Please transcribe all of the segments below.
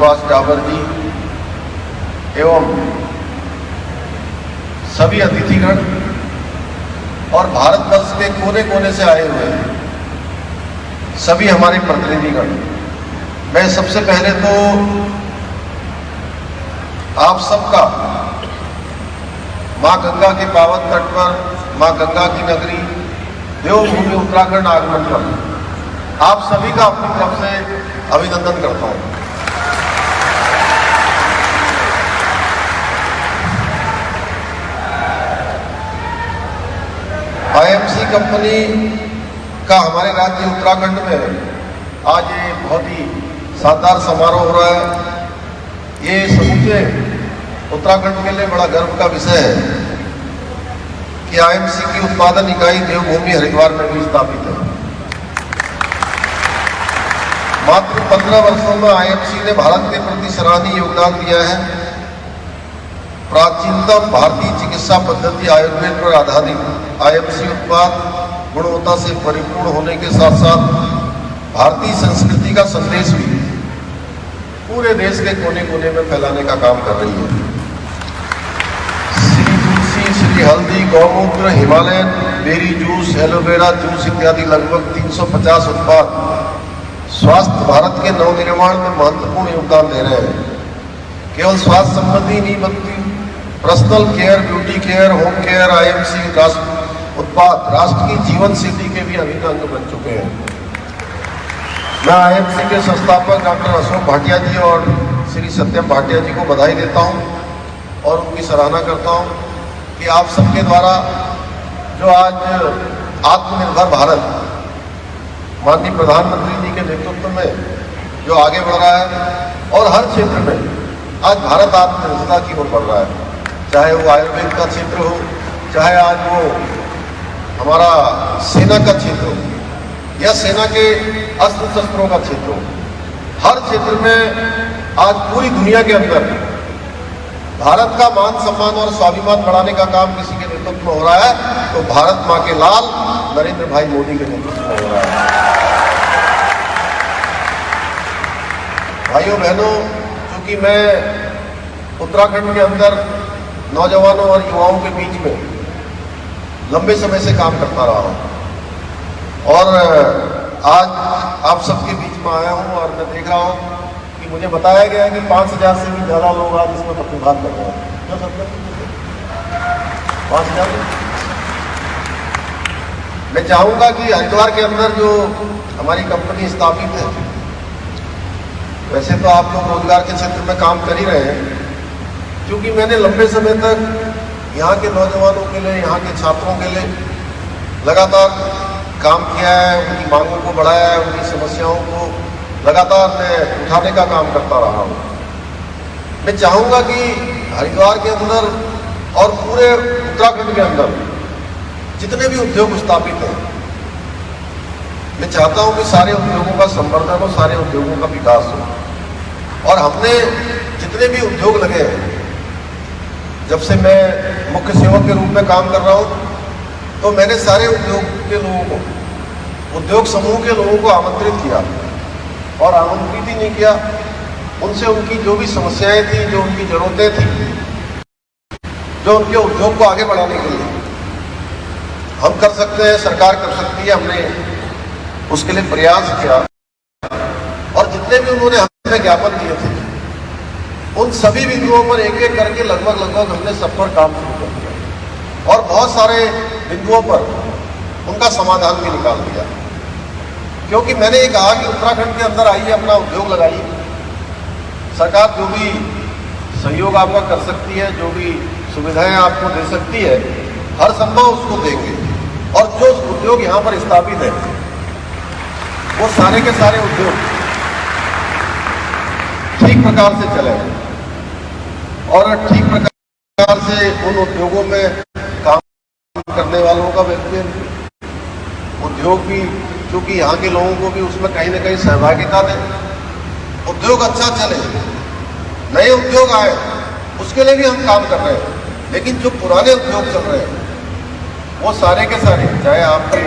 विश्वास डाबर जी एवं सभी अतिथिगण और भारतवर्ष के कोने कोने से आए हुए सभी हमारे प्रतिनिधिगण, मैं सबसे पहले तो आप सबका मां गंगा के पावन तट पर, मां गंगा की नगरी देवभूमि उत्तराखंड आगमन पर आप सभी का अपनी तरफ से अभिनंदन करता हूं। आईएमसी कंपनी का हमारे राज्य उत्तराखंड में आज ये बहुत ही शानदार समारोह हो रहा है। ये समूचे उत्तराखंड के लिए बड़ा गर्व का विषय है कि आईएमसी की उत्पादन इकाई देवभूमि हरिद्वार में भी स्थापित है। मात्र 15 वर्षों में आईएमसी ने भारत के प्रति सराहनीय योगदान दिया है। प्राचीनतम भारतीय चिकित्सा पद्धति आयुर्वेद पर आधारित आईएमसी उत्पाद गुणवत्ता से परिपूर्ण होने के साथ साथ भारतीय संस्कृति का संदेश भी पूरे देश के कोने कोने में फैलाने का काम कर रही है। श्री तुलसी, श्री हल्दी, गौमूत्र, Himalayan berry juice, aloe vera juice इत्यादि लगभग 350 उत्पाद स्वास्थ्य भारत के नवनिर्माण में महत्वपूर्ण योगदान दे रहे हैं। केवल स्वास्थ्य संबंधी नहीं बल्कि personal care, beauty care, home care IMC उत्पाद राष्ट्र की जीवन शैली के भी अभिन्न अंग बन चुके हैं। मैं आईएमसी के संस्थापक डॉक्टर अशोक भाटिया जी और श्री सत्यम भाटिया जी को बधाई देता हूं और उनकी सराहना करता हूं कि आप सबके द्वारा जो आज आत्मनिर्भर भारत माननीय प्रधानमंत्री जी के नेतृत्व में जो आगे बढ़ रहा है और हर क्षेत्र में आज भारत आत्मनिर्भरता की ओर बढ़ रहा है, चाहे वो आयुर्वेद का क्षेत्र हो, चाहे आज वो हमारा सेना का क्षेत्र हो या सेना के अस्त्र शस्त्रों का क्षेत्र हो, हर क्षेत्र में आज पूरी दुनिया के अंदर भारत का मान सम्मान और स्वाभिमान बढ़ाने का काम किसी के नेतृत्व में हो रहा है तो भारत मां के लाल नरेंद्र भाई मोदी के नेतृत्व में हो रहा है। भाइयों बहनों, क्योंकि मैं उत्तराखंड के अंदर नौजवानों और युवाओं के बीच में लंबे समय से काम करता रहा हूं और आज आप सबके बीच में आया हूं और मैं देख रहा हूं कि मुझे बताया गया है कि 5000 से भी ज़्यादा लोग आज इसमें प्रतिभाग कर रहे हैं। क्या सब 5000? मैं चाहूंगा कि हरिद्वार के अंदर जो हमारी कंपनी स्थापित है, वैसे तो आप लोग रोजगार के क्षेत्र में काम कर ही रहे हैं, क्योंकि मैंने लंबे समय तक यहाँ के नौजवानों के लिए, यहाँ के छात्रों के लिए लगातार काम किया है, उनकी मांगों को बढ़ाया है, उनकी समस्याओं को लगातार मैं उठाने का काम करता रहा हूँ। मैं चाहूँगा कि हरिद्वार के अंदर और पूरे उत्तराखंड के अंदर जितने भी उद्योग स्थापित हैं, मैं चाहता हूँ कि सारे उद्योगों का संवर्धन हो, सारे उद्योगों का विकास हो। और हमने जितने भी उद्योग लगे हैं, जब से मैं मुख्य सेवक के रूप में काम कर रहा हूँ, तो मैंने सारे उद्योग के लोगों को, उद्योग समूह के लोगों को आमंत्रित किया और आमंत्रित ही नहीं किया, उनसे उनकी जो भी समस्याएं थी, जो उनकी जरूरतें थी, जो उनके उद्योग को आगे बढ़ाने के लिए हम कर सकते हैं, सरकार कर सकती है, हमने उसके लिए प्रयास किया और जितने भी उन्होंने हमें ज्ञापन दिए थे उन सभी बिंदुओं पर एक एक करके लगभग हमने सब पर काम शुरू कर दिया और बहुत सारे बिंदुओं पर उनका समाधान भी निकाल दिया। क्योंकि मैंने ये कहा कि उत्तराखंड के अंदर आइए, अपना उद्योग लगाइए, सरकार जो भी सहयोग आपका कर सकती है, जो भी सुविधाएं आपको दे सकती है, हर संभव उसको देंगे। और जो उद्योग यहाँ पर स्थापित है वो सारे के सारे उद्योग ठीक प्रकार से चले और ठीक प्रकार से उन उद्योगों में काम करने वालों का व्यक्ति उद्योग भी, क्योंकि यहाँ के लोगों को भी उसमें कहीं ना कहीं सहभागिता दें, उद्योग अच्छा चले, नए उद्योग आए, उसके लिए भी हम काम कर रहे हैं। लेकिन जो पुराने उद्योग चल रहे हैं वो सारे के सारे, चाहे आपके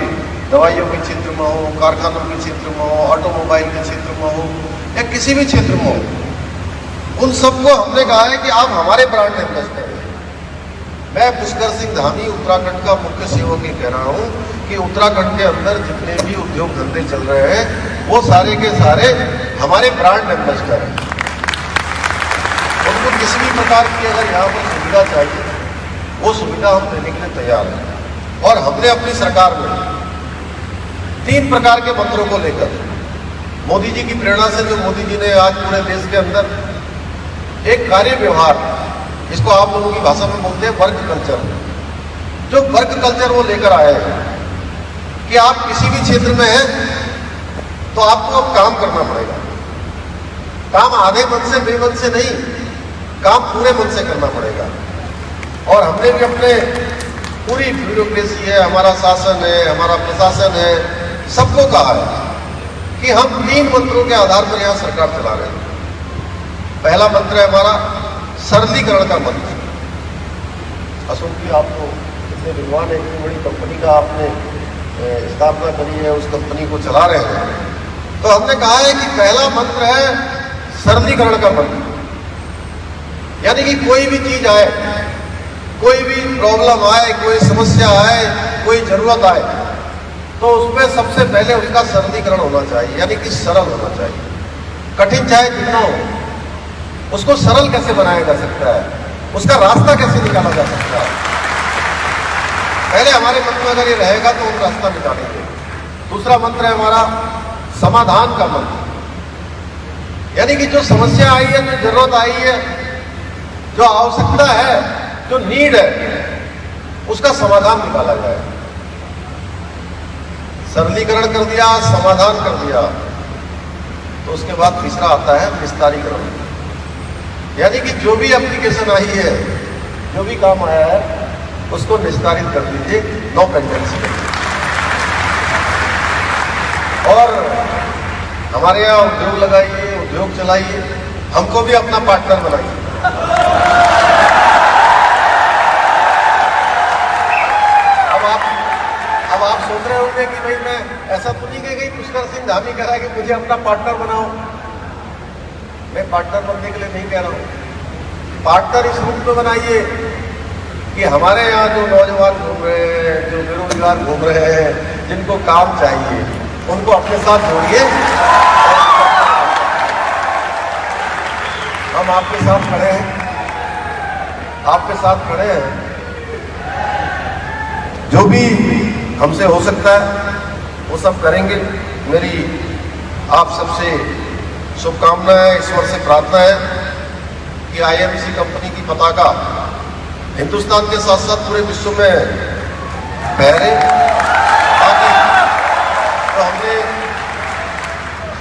दवाइयों के क्षेत्र में हो, कारखानों के क्षेत्र में हो, ऑटोमोबाइल के क्षेत्र में हो या किसी भी क्षेत्र में हो, उन सबको हमने कहा है कि आप हमारे ब्रांड एम्बेसडर हैं। मैं पुष्कर सिंह धामी उत्तराखंड का मुख्य सेवक ही कह रहा हूँ कि उत्तराखंड के अंदर जितने भी उद्योग धंधे चल रहे हैं वो सारे के सारे हमारे ब्रांड एम्बेसडर हैं। उनको किसी भी प्रकार की अगर यहाँ पर सुविधा चाहिए वो सुविधा हम देने के लिए तैयार हैं। और हमने अपनी सरकार में 3 प्रकार के मंत्रों को लेकर मोदी जी की प्रेरणा से, जो मोदी जी ने आज पूरे देश के अंदर एक कार्य व्यवहार, इसको आप लोगों की भाषा में बोलते हैं वर्क कल्चर, जो वर्क कल्चर वो लेकर आए हैं कि आप किसी भी क्षेत्र में हैं तो आपको अब काम करना पड़ेगा। काम आधे मन से बेमन से नहीं, काम पूरे मन से करना पड़ेगा। और हमने भी अपने पूरी ब्यूरोक्रेसी है, हमारा शासन है, हमारा प्रशासन है, सबको कहा है कि हम 3 मंत्रों के आधार पर यहाँ सरकार चला रहे हैं। पहला मंत्र है हमारा सरलीकरण का मंत्र। अशोक जी, आप तो इतने विद्वान है, इतनी बड़ी कंपनी का आपने स्थापना करी है, उस कंपनी को चला रहे हैं, तो हमने कहा है कि पहला मंत्र है सरलीकरण का मंत्र। यानी कि कोई भी चीज आए, कोई भी प्रॉब्लम आए, कोई समस्या आए, कोई जरूरत आए, तो उसमें सबसे पहले उसका सरलीकरण होना चाहिए, यानी कि सरल होना चाहिए। कठिन चाहे जितना हो, उसको सरल कैसे बनाया जा सकता है, उसका रास्ता कैसे निकाला जा सकता है, पहले हमारे मन में अगर ये रहेगा तो हम रास्ता निकालेंगे। दूसरा मंत्र है हमारा समाधान का मंत्र। यानी कि जो समस्या आई है, जो जरूरत आई है, जो आवश्यकता है, जो नीड है, उसका समाधान निकाला जाए। सरलीकरण कर दिया, समाधान कर दिया, तो उसके बाद तीसरा आता है विस्तारीकरण। यानी कि जो भी एप्लीकेशन आई है, जो भी काम आया है, उसको विस्तारित कर दीजिए, नो पेंडेंसी। और हमारे यहाँ उद्योग लगाइए, उद्योग चलाइए, हमको भी अपना पार्टनर बनाइए। अब आप सोच रहे होंगे कि भाई मैं ऐसा तो नहीं कह गई, पुष्कर सिंह धामी कह रहा है कि मुझे अपना पार्टनर बनाओ। मैं पार्टनर बनने के लिए नहीं कह रहा हूँ। पार्टनर इस रूप में बनाइए कि हमारे यहाँ जो नौजवान घूम रहे हैं, जो बेरोजगार घूम रहे हैं, जिनको काम चाहिए, उनको अपने साथ जोड़िए। हम आपके साथ खड़े हैं, आपके साथ खड़े हैं। जो भी हमसे हो सकता है वो सब करेंगे। मेरी आप सबसे शुभकामनाएं, ईश्वर से प्रार्थना है कि आईएमसी कंपनी की पताका हिंदुस्तान के साथ साथ पूरे विश्व में फहरे, ताकि तो हमने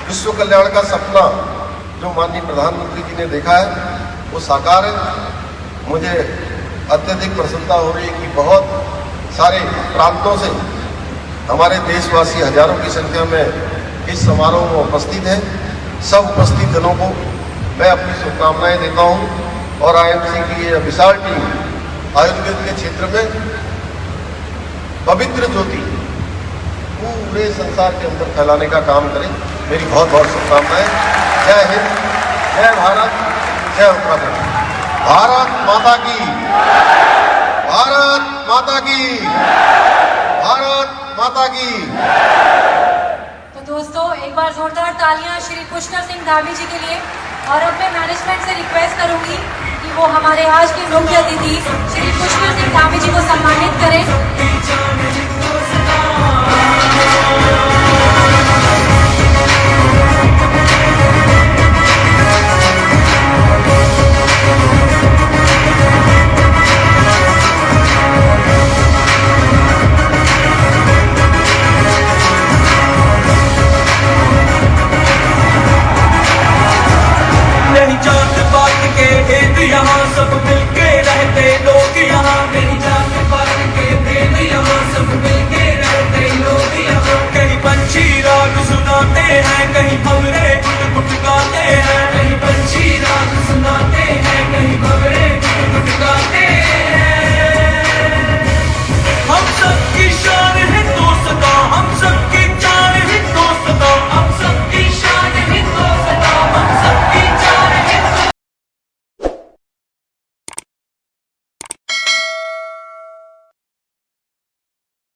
विश्व कल्याण का सपना जो माननीय प्रधानमंत्री जी ने देखा है वो साकार है। मुझे अत्यधिक प्रसन्नता हो रही है कि बहुत सारे प्रांतों से हमारे देशवासी हजारों की संख्या में इस समारोह में उपस्थित हैं। सब उपस्थित जनों को मैं अपनी शुभकामनाएं देता हूं और आईएमसी की ये विशाल टीम आयुर्वेद के क्षेत्र में पवित्र ज्योति पूरे संसार के अंदर फैलाने का काम करे। मेरी बहुत बहुत शुभकामनाएं। जय हिंद, जय भारत, जय उत्तराखंड। भारत माता की, भारत माता की, भारत माता की। तो दोस्तों, एक बार जोरदार तालियां श्री पुष्कर सिंह धामी जी के लिए। और अब मैं मैनेजमेंट से रिक्वेस्ट करूंगी कि वो हमारे आज के मुख्य अतिथि श्री पुष्कर सिंह धामी जी को सम्मानित करें।